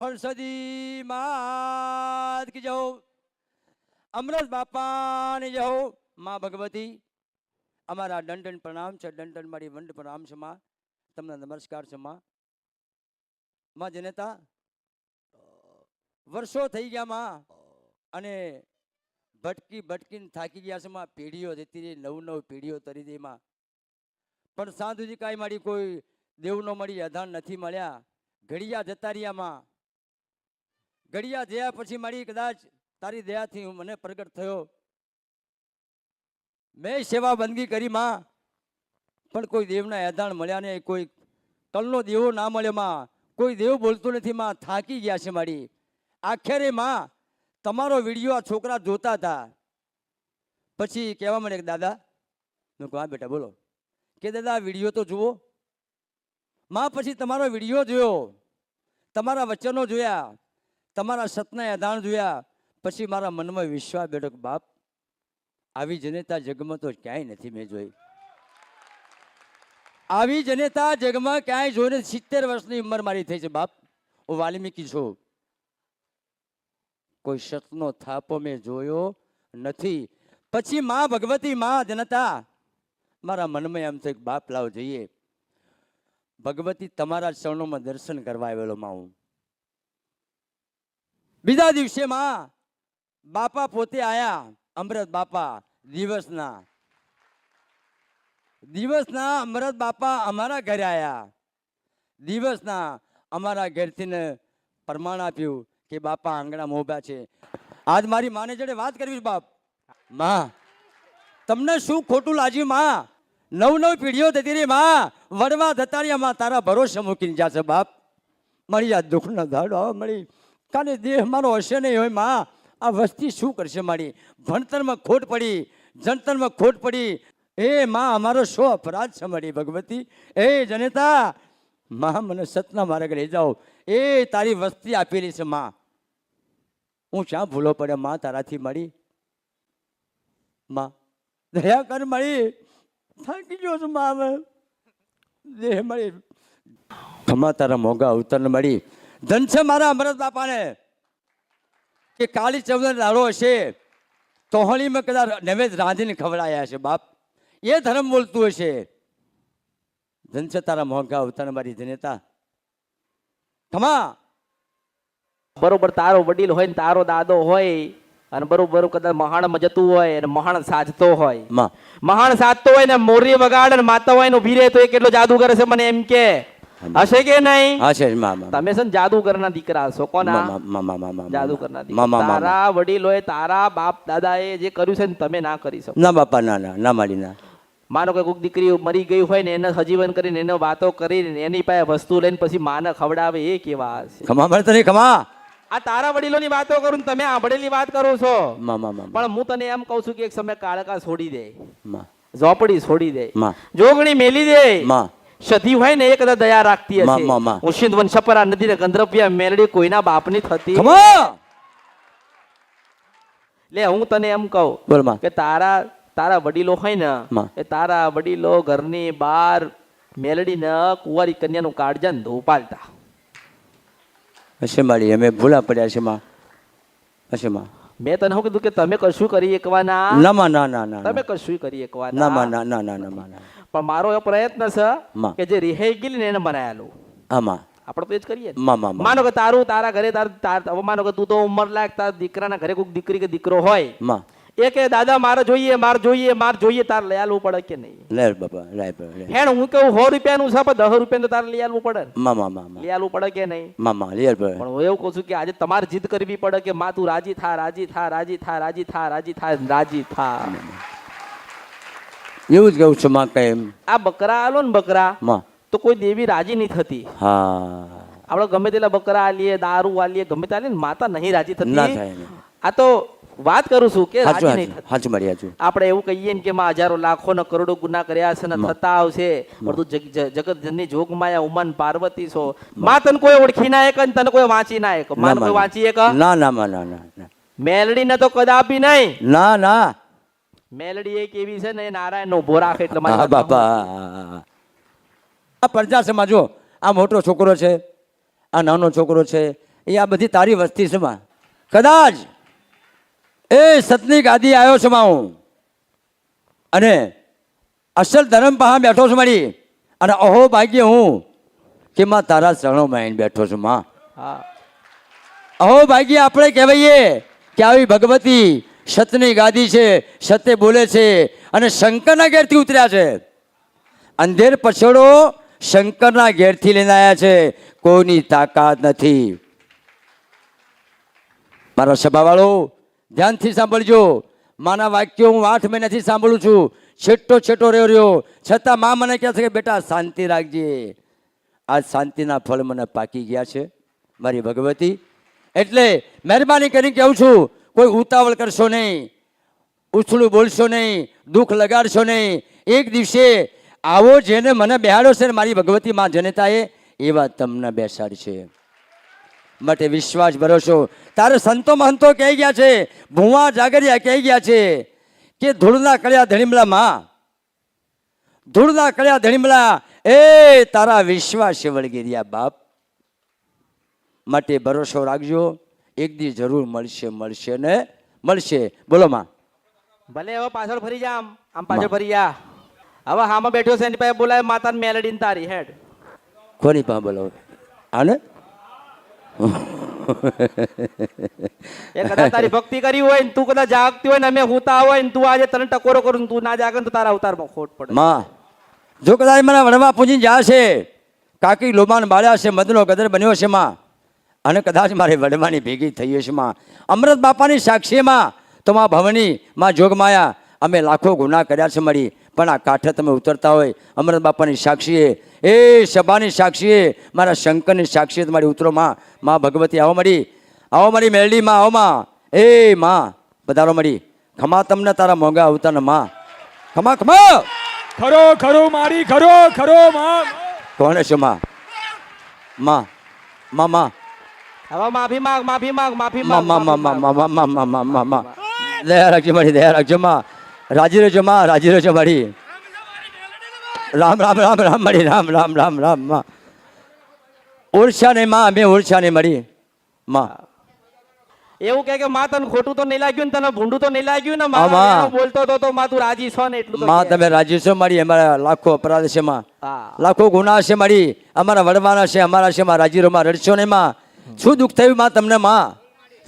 હર્ષદી માત કી જય, અમરત બાપાની જય, માં ભગવતી. અમારા દંડન પ્રણામ છે, દંડન મારી વંડ પ્રણામ છે માં, તમને નમસ્કાર છે માં. માં જનતા વર્ષો થઈ ગયા માં, અને ભટકી ભટકીને થાકી ગયા છે માં. પેઢીઓ જતી રહી, નવ પેઢીઓ તરી દઈ માં, પણ સાધુજી કાંઈ મારી કોઈ દેવનો મળી અધાન નથી મળ્યા. ઘડિયા જતા રહ્યા માં, ઘડિયા જયા પછી મારી કદાચ તારી દયાથી હું મને પ્રગટ થયો. મેં સેવા બંદગી કરી માં, પણ કોઈ દેવના અધાન મળ્યા ને, કોઈ કલનો દેવો ના મળ્યો માં, કોઈ દેવ બોલતો નથી માં. થાકી ગયા છે મારી. આખરે માં તમારો વિડીયો આ છોકરા જોતા હતા, પછી કહેવા મને કે દાદા, મેં કહું હા બેટા બોલો. કે દાદા વિડીયો તો જુઓ માં. પછી તમારો વિડીયો જોયો, તમારા વચનો જોયા, તમારા સતના અધાણ જોયા, પછી મારા મનમાં વિશ્વાસ બેઠો કે બાપ આવી જનતા જગમાં તો ક્યાંય નથી મેં જોઈ. આવી જનતા જગમાં ક્યાંય જોઈને 70 વર્ષની ઉંમર મારી થઈ છે બાપ. હું વાલ્મીકી છું, કોઈ સતનો થાપો મેં જોયો નથી. પછી માં ભગવતી માં જનતા મારા મનમાં એમ થયું બાપ લાવ જઈએ. ભગવતી તમારા ચરણોમાં દર્શન કરવા આવેલો માં હું. બીજા દિવસે માં બાપા પોતે આયા, અમરત બાપા. દિવસના અમરત બાપા અમારા ઘરે આયા. દિવસના અમારા ઘરથી ને પ્રમાણ આપ્યું કે બાપા આંગણામાં ઊભા છે. આજ મારી માને જોડે વાત કરવી બાપ. માં તમને શું ખોટું લાગ્યું માં? નવ પેઢીઓ જતી રહી માં, વડવા જતા રહ્યા માં, તારા ભરોસે મૂકીને જશે બાપ. મારી આ દુઃખનો દાડો મળી, કાલે દેહ મારો હશે નહીં હોય માં. આ વસ્તી શું કરશે મારી? ભણતરમાં ખોટ પડી, જણતરમાં ખોટ પડી. એ માં અમારો શો અપરાધ છે મારી ભગવતી. એ જનતા માં મને સતના માર્ગે લઈ જાઓ. એ તારી વસ્તી આપેલી છે માં, હું ક્યાં ભૂલો પડે માં તારાથી મળી. માં દયા કર મળી, થાકી ગયો છું માં. હવે દેહ મળી, ખમા તારા મોગા અવતર મળી. ધન છે મારા અમરત બાપાને કે કાળી ચૌદનો દાડો હશે, તોહણીમાં કદાચ નવેદ રાંધીને ખવડાયા છે બાપ. એ ધર્મ બોલતું હશે. ધન છે તારા મોગા અવતર મારી જનતા. ખમા બરોબર તારો વડીલ હોય ને તારો દાદો હોય, અને બરોબર કદાચ મહાણમાં જતું હોય અને મહાણ સાજતો હોય, મહાણ સાજતો હોય ને મોરી વગાડ ને માતા હોય ને ઉભી રહે તો એ કેટલો જાદુગર છે મને એમ કે હશે કે નહીં? તમે છે ને જાદુગર ના દીકરા છો. કોના? જાદુગર ના દીકરા. તારા વડીલોએ તારા બાપ દાદા એ જે કર્યું છે ને તમે ના કરી શકો. ના બાપા, ના ના ના મારી ના. માનો કે કોઈક દીકરી મરી ગઈ હોય ને એને સજીવન કરીને એને વાતો કરીને એની પાસે વસ્તુ લઈને પછી માને ખવડાવે, એ કેવા છે? ખમા મળે તો નહીં ખમા. આ તારા વડીલોની વાતો કરું, તમે આંભળેલી વાત કરો છો. પણ હું તને એમ કઉ છું કે એક સમય કાળકા છોડી દે, ઝોપડી છોડી દે, જોગણી મેલી દે. સધી હોય ને એ કદાચ દયા રાખતી હશે. ઉશિંદવન છપરા નદી ને ગંધર્વ્યા મેલડી કોઈના બાપની થતી. લે હું તને એમ કહું કે તારા વડીલો હોય ને એ તારા વડીલો ઘરની બહાર મેલડી ને કુંવારી કન્યાનું કાળજા ને ધોપાલતા હશે મારી. અમે ભૂલા પડ્યા છે માં. હશે માં. મેં તને શું કીધું કે તમે કશું કરી એકવાના? ના માં, ના ના ના. તમે કશું કરી એકવાના? ના માં, ના ના ના ના. પણ મારો એ પ્રયત્ન છે કે જે રિહાઈ ગયેલી ને એને બનાયેલું. આમાં આપણે તો એ જ કરીએ. માનો કે તારા ઘરે માનો કે તું તો ઉંમર લાયક તારા દીકરાના ઘરે કોઈ દીકરી કે દીકરો હોય, એ કે દાદા મારે જોઈએ તારે લઈ આલવું પડે કે નહીં? લે બાપા લે. હેણ હું કહું 100 રૂપિયાનું છે પણ 10 રૂપિયા તો તારે લઈ આલવું પડે. લઈ આલવું પડે કે નહીં? પણ હું એવું કહું છું કે આજે તમારે જીદ કરવી પડે કે માં તું રાજી થા, રાજી થા, રાજી થા, રાજી થા, રાજી થા, રાજી થા. એવું જ કહું છું માં. કઈ આ બકરા આલો ને બકરા તો કોઈ દેવી રાજી નહીં થતી. આપણે ગમે તેટલા બકરા આલીએ, દારૂ આલીએ, ગમે તે આલીએ, માતા નહીં રાજી થતી. આ તો વાત કરું છું કે રાજી નહીં થતી. આપણે એવું કહીએ ને કે માં હજારો લાખો ને કરોડો ગુના કર્યા છે ને થતા આવશે, પણ તું જગત જનની જોગ માયા ઉમન પાર્વતી છો. માં તને કોઈ ઓળખી ના એક, તને કોઈ વાંચી ના એક. માં કોઈ વાંચી એક? ના ના ના. મેલડી ને તો કદાપી નહીં. ના ના. મેલડી એક એવી છે ને નારાયણ નો ઉભો રાખે એટલે બાપા. આ પ્રજા છે માં. જો આ મોટો છોકરો છે, આ નાનો છોકરો છે, એ આ બધી તારી વસ્તી છે માં. કદાચ એ સતની ગાદી આવ્યો છું માં હું, અને અસલ ધર્મ પાસે બેઠો છું મારી, અને અહો ભાગ્ય હું કે માં તારા ચરણોમાં આવીને બેઠો છું માં. હા અહો ભાગ્ય આપણે કહેવાઈએ કે આવી ભગવતી સતની ગાદી છે, સત્ય બોલે છે, અને શંકરના ઘેરથી ઉતર્યા છે. અંધેર પછોડો શંકરના ઘેરથી લઈને આવ્યા છે, કોઈની તાકાત નથી. મારા સભાવાળો ધ્યાનથી સાંભળજો. માના વાક્યો હું 8 મહિનાથી સાંભળું છું, છેટો રહ્યો, છતાં મા મને કહે છે કે બેટા શાંતિ રાખજે. આજ શાંતિના ફળ મને પાકી ગયા છે મારી ભગવતી. એટલે મહેરબાની કરીને કહું છું, કોઈ ઉતાવળ કરશો નહીં, ઉછળું બોલશો નહીં, દુઃખ લગાડશો નહીં. એક દિવસે આવો જેને મને બેહાડ્યો છે ને મારી ભગવતી માં જનતાએ, એવા તમને બેસાડશે. માટે વિશ્વાસ ભરોસો. તારે સંતો મહંતો કહી ગયા છે, ભુવા જાગરિયા કહી ગયા છે કે ધૂળના કળિયા ધણીમલા માં, ધૂળના કળિયા ધણીમલા એ તારા વિશ્વાસ વળગી રહ્યા બાપ. માટે ભરોસો રાખજો, એક દી જરૂર મળશે ને મળશે. બોલો માં. ભલે હવે પાછળ ફરી જા, આમ પાછળ ફરી જા. હવે હામાં બેઠો છે એની પાસે બોલાય માતા મેલડી તારી હેડ. કોની પાસે બોલો આને? એ કદાચ તારી ભક્તિ કરી હોય ને તું કદાચ જાગતી હોય ને અમે હુતા હોય ને તું આજે તને ટકોરો કરું તું ના જાગે ને તો તારા અવતારમાં ખોટ પડે. માં જો કદાચ મારા વડમાં પૂજીને જશે, કાકી લોમાન બાળ્યા છે, મદનો ગદર બન્યો છે માં, અને કદાચ મારે વડવાની ભેગી થઈ હશે માં, અમૃત બાપાની સાક્ષીમાં તો માં ભવની માં જોગમાયા અમે લાખો ગુના કર્યા છે મારી, પણ આ કાંઠે તમે ઉતરતા હોય અમૃત બાપાની સાક્ષીએ, એ સભાની સાક્ષીએ, મારા શંકરની સાક્ષીએ તમારી ઉતરો માં. માં ભગવતી આવો મારી મેલડી માં, આવો માં. એ માં પધારો મારી. ખમા તમને તારા મોંઘા અવતાર માં. ખમા ખરો મારી ખરો માં. કોણ છે માં? માં માં માં હવે માફી માંગ માં દયા રાખજો મારી, દયા રાખજો માં. રાજી રહેજો માં, રાજી રહેજો મારી. રામ મારી, રામ માં. ઓળખ્યા નહીં માં, અમે ઓળખ્યા નહીં મારી માં. એવું કે માં તને ખોટું તો નહીં લાગ્યું ને તને ભૂંડું તો નહીં લાગ્યું ને હા, માં. માં બોલતો તો માં તું રાજી છો ને એટલું તો માં કે. તમે રાજી છો મારી. અમારા લાખો અપરાધ છે માં, હા. લાખો ગુના છે મારી, અમારા વડવાના છે, અમારા છે માં. રાજી રહો માં, રડશો નહીં માં. શું દુઃખ થયું માં તમને માં,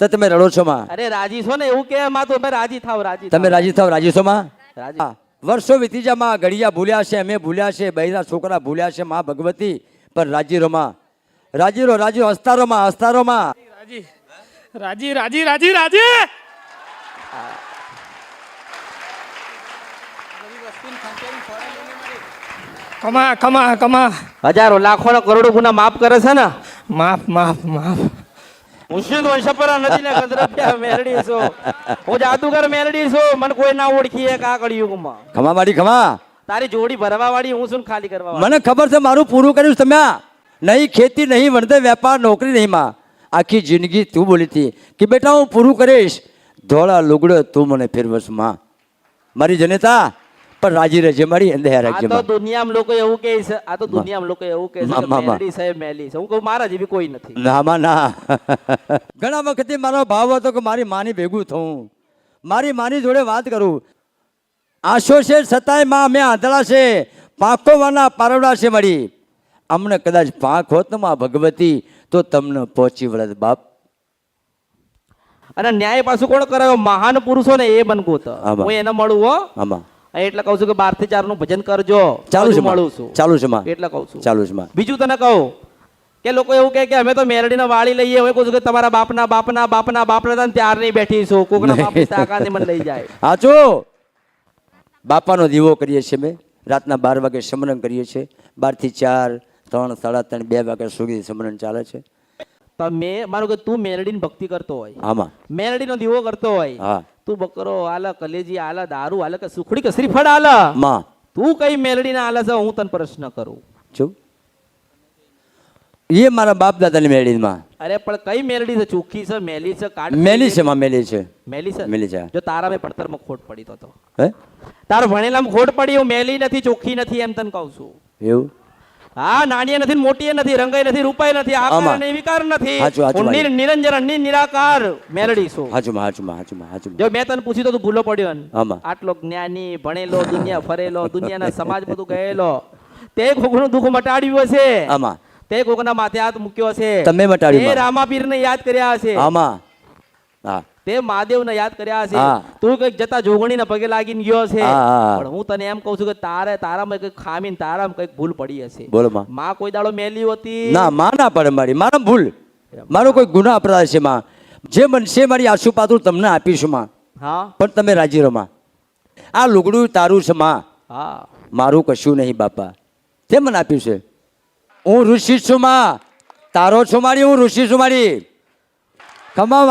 તો તમે રડો છો માં? અરે રાજી છો ને એવું કે માં તું અમે રાજી થાવ, રાજી તમે રાજી થાવ, રાજી છો માં? રાજી. હા. વર્ષો વીતી જા માં, ઘડિયા ભૂલ્યા છે, અમે ભૂલ્યા છે, બહેરા છોકરા ભૂલ્યા છે માં ભગવતી, પણ રાજી રહો માં, રાજી રહો, હસતા રહો માં, હસતા રહો માં. રાજી કમા હજારો લાખો ના કરોડો ગુના માફ કરે છે ને. માફ મુશ્કેલ વંશપરા નથી ને ગંધરપિયા મેરડી છો, હું જાદુગર મેરડી છું, મને કોઈ ના ઓળખીએ કા કળિયુગમાં. ખમા મારી ખમા. તારી જોડી ભરવા વાળી હું છું ને ખાલી કરવા વાળી. મને ખબર છે મારું પૂરું કર્યું તમે. નહીં ખેતી, નહીં વણતર, વેપાર, નોકરી નહીં માં. આખી જિંદગી તું બોલી હતી કે બેટા હું પૂરું કરીશ, ધોળા લુગડો તું મને ફેરવશ માં. મારી જનતા પણ રાજી રહેજે મારી, દયા આ રાખજે તો માં. દુનિયામાં લોકો એવું કહે છે, આ તો દુનિયામાં લોકો એવું કહે છે કે મેરડી છે મેલી છે. હું કહું મારા જેવી કોઈ નથી. ના માં ના. ઘણા વખતે મારો ભાવ હતો કે મારી માની ભેગું થવું, મારી માની જોડે વાત કરું. આશો છે છતાંય માં અમે આંધળા છે, પાંખોવાના પારવડા છે મારી. અમને કદાચ પાંખ હોત ને માં ભગવતી તો તમને પહોંચી વળત બાપ. અને ન્યાય પાછું કોણ કરાયો? મહાન પુરુષો ને એ બનવું તો આમાં. હું એને મળું હો. આમાં એટલે કહું છું કે 12 થી 4 નું ભજન કરજો. ચાલુ છે બધું માં, મળું છું ચાલુ છે માં, એટલે કહું છું. ચાલુ છે માં. બીજું તને કહું કે લોકો એવું કહે કે અમે તો મેરડીને વાળી લઈએ, હવે કહું છું કે તમારા બાપના ત્યારની બેઠી છું, કોકના બાપની તાકાત મને લઈ જાય. હાચો. બાપાનો દીવો કરીએ છીએ અમે, રાતના 12 વાગે સમરણ કરીએ છીએ. 12 થી 4, 3, 3:30, 2 વાગ્યા સુધી સમરણ ચાલે છે. તમે માનો કે તું મેરડીની ભક્તિ કરતો હોય, આમાં મેરડીનો દીવો કરતો હોય, હા તું બકરો આલે, કલેજી આલે, દારૂ આલે કે સુખડી કે શ્રીફળ આલે, માં તું કઈ મેરડીને આલે છે? હું તને પ્રશ્ન કરું. જો એ મારા બાપ દાદાની મેળીમાં. અરે પણ કઈ મેરડી છે? ચોખ્ખી છે, મેલી છે, કાઢ મેલી છે માં, મેલી છે, મેલી છે. મેલી છે. જો તારા મેં પડતરમાં ખોટ પડી તો હે તાર ભણેલામાં ખોટ પડી, હું મેલી નથી, ચોખ્ખી નથી એમ તને કહું છું. એવું હા નાની નથી ને મોટી નથી રંગાઈ નથી રૂપાઈ નથી આકાર આમાં. અને વિકાર નથી હાચું, હાચું, હું નિરંજન નિરાકાર મેલડી છું હાજુમાં હાજુમાં હાજુમાં હાજુમાં જો મેં તને પૂછ્યું તો તું ભૂલો પડ્યો ને આમાં. આટલો જ્ઞાની ભણેલો દુનિયા ફરેલો દુનિયાના સમાજ બધું ગયેલો તે કોકનું દુઃખ મટાડ્યું હશે આમાં તે કોકના માથે હાથ મૂક્યો હશે તમે મટાડ્યું તે માં. રામાપીરને યાદ કર્યા હશે આમાં હા તે મહાદેવને યાદ કર્યા હશે હા. તું કઈક જતા જોગણીના પગે લાગીને ગયો છે હા, હા. પણ હું તને એમ કહું છું કે તારામાં કઈક ખામી ને તારામાં કઈક ભૂલ પડી હશે બોલો માં. માં કોઈ દાડો મેલી હતી ના માં ના પડે મારી મારા ભૂલ મારો કોઈ ગુના અપરાધ છે માં જે બનશે મારી આશુપાતું તમને આપીશું માં હા પણ તમે રાજી રહો માં આ લુગડું તારું છે માં હા મારું કશું નહીં બાપા તે મને આપ્યું છે હું ઋષિ છું માં તારો છું મારી હું ઋષિ છું મારી કમા